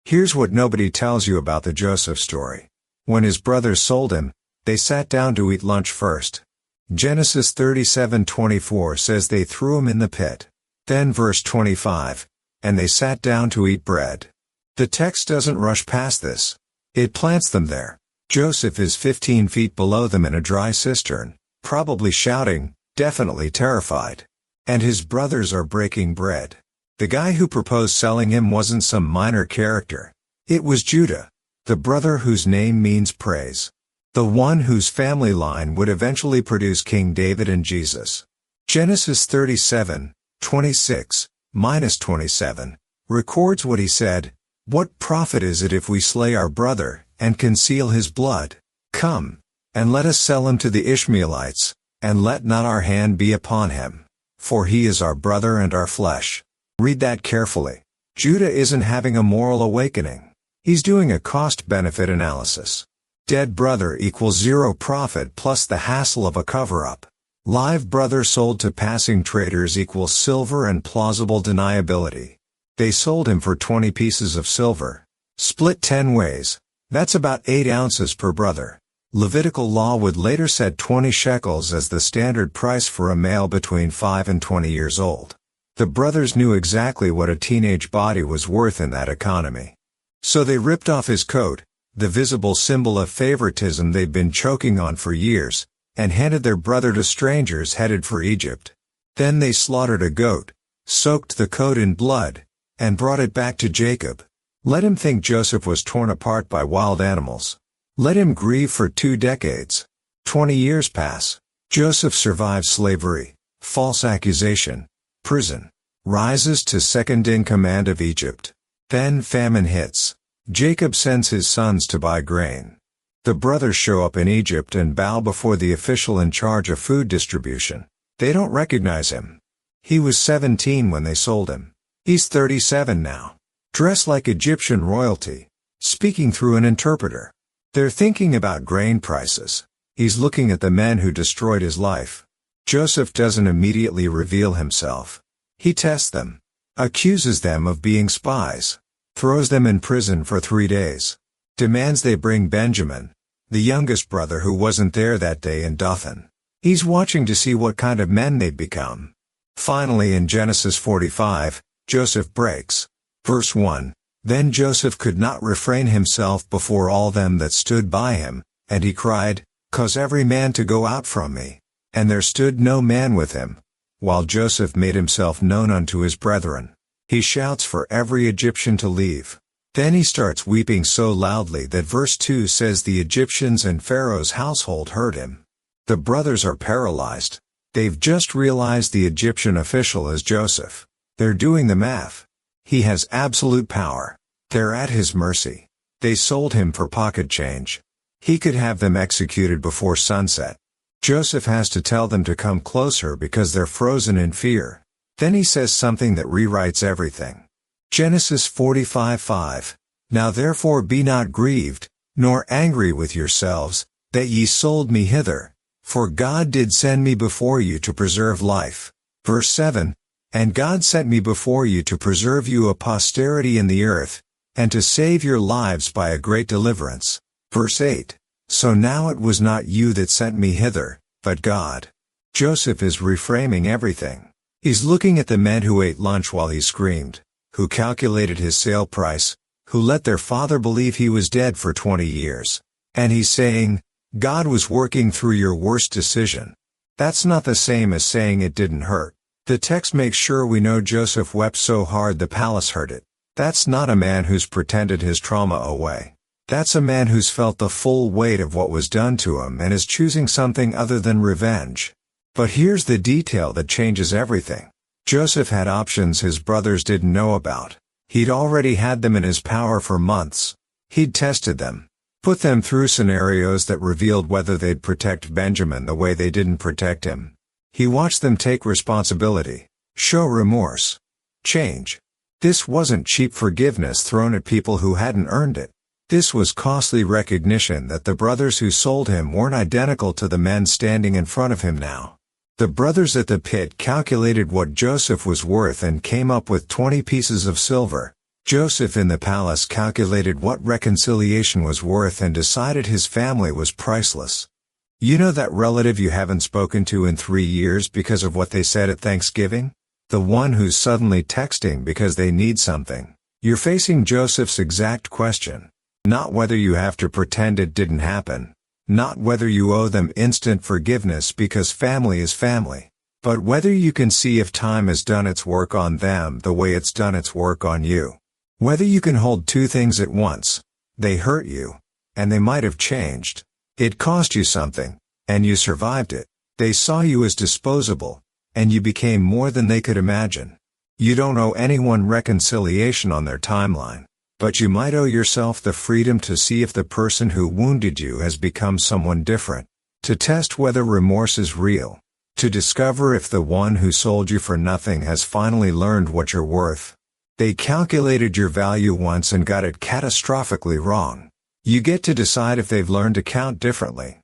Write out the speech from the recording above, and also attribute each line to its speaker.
Speaker 1: Here's what nobody tells you about the Joseph story. When his brothers sold him, they sat down to eat lunch first. Genesis 37:24 says they threw him in the pit. Then verse 25, and they sat down to eat bread. The text doesn't rush past this. It plants them there. Joseph is 15 feet below them in a dry cistern, probably shouting, definitely terrified. And his brothers are breaking bread. The guy who proposed selling him wasn't some minor character. It was Judah, the brother whose name means praise. The one whose family line would eventually produce King David and Jesus. Genesis 37:26-27 records what he said, "What profit is it if we slay our brother, and conceal his blood? Come, and let us sell him to the Ishmaelites, and let not our hand be upon him. For he is our brother and our flesh." Read that carefully. Judah isn't having a moral awakening. He's doing a cost-benefit analysis. Dead brother equals zero profit plus the hassle of a cover-up. Live brother sold to passing traders equals silver and plausible deniability. They sold him for 20 pieces of silver. Split 10 ways. That's about 8 ounces per brother. Levitical law would later set 20 shekels as the standard price for a male between 5 and 20 years old. The brothers knew exactly what a teenage body was worth in that economy. So they ripped off his coat, the visible symbol of favoritism they'd been choking on for years, and handed their brother to strangers headed for Egypt. Then they slaughtered a goat, soaked the coat in blood, and brought it back to Jacob. Let him think Joseph was torn apart by wild animals. Let him grieve for 2 decades. 20 years pass. Joseph survives slavery, false accusation, prison, rises to second in command of Egypt. Then famine hits. Jacob sends his sons to buy grain. The brothers show up in Egypt and bow before the official in charge of food distribution. They don't recognize him. He was 17 when they sold him. He's 37 now. Dressed like Egyptian royalty, speaking through an interpreter. They're thinking about grain prices. He's looking at the men who destroyed his life. Joseph doesn't immediately reveal himself. He tests them, accuses them of being spies, throws them in prison for 3 days, demands they bring Benjamin, the youngest brother who wasn't there that day in Dothan. He's watching to see what kind of men they'd become. Finally in Genesis 45, Joseph breaks. Verse 1, Then Joseph could not refrain himself before all them that stood by him, and he cried, Cause every man to go out from me. And there stood no man with him, while Joseph made himself known unto his brethren. He shouts for every Egyptian to leave. Then he starts weeping so loudly that verse 2 says the Egyptians and Pharaoh's household heard him. The brothers are paralyzed. They've just realized the Egyptian official is Joseph. They're doing the math. He has absolute power. They're at his mercy. They sold him for pocket change. He could have them executed before sunset. Joseph has to tell them to come closer because they're frozen in fear. Then he says something that rewrites everything. Genesis 45:5. Now therefore be not grieved, nor angry with yourselves, that ye sold me hither, for God did send me before you to preserve life. Verse 7. And God sent me before you to preserve you a posterity in the earth, and to save your lives by a great deliverance. Verse 8. So now it was not you that sent me hither, but God. Joseph is reframing everything. He's looking at the men who ate lunch while he screamed, who calculated his sale price, who let their father believe he was dead for 20 years. And he's saying, God was working through your worst decision. That's not the same as saying it didn't hurt. The text makes sure we know Joseph wept so hard the palace heard it. That's not a man who's pretended his trauma away. That's a man who's felt the full weight of what was done to him and is choosing something other than revenge. But here's the detail that changes everything. Joseph had options his brothers didn't know about. He'd already had them in his power for months. He'd tested them, put them through scenarios that revealed whether they'd protect Benjamin the way they didn't protect him. He watched them take responsibility, show remorse, change. This wasn't cheap forgiveness thrown at people who hadn't earned it. This was costly recognition that the brothers who sold him weren't identical to the men standing in front of him now. The brothers at the pit calculated what Joseph was worth and came up with 20 pieces of silver, Joseph in the palace calculated what reconciliation was worth and decided his family was priceless. You know that relative you haven't spoken to in 3 years because of what they said at Thanksgiving? The one who's suddenly texting because they need something. You're facing Joseph's exact question. Not whether you have to pretend it didn't happen. Not whether you owe them instant forgiveness because family is family. But whether you can see if time has done its work on them the way it's done its work on you. Whether you can hold two things at once. They hurt you. And they might have changed. It cost you something. And you survived it. They saw you as disposable. And you became more than they could imagine. You don't owe anyone reconciliation on their timeline. But you might owe yourself the freedom to see if the person who wounded you has become someone different. To test whether remorse is real. To discover if the one who sold you for nothing has finally learned what you're worth. They calculated your value once and got it catastrophically wrong. You get to decide if they've learned to count differently.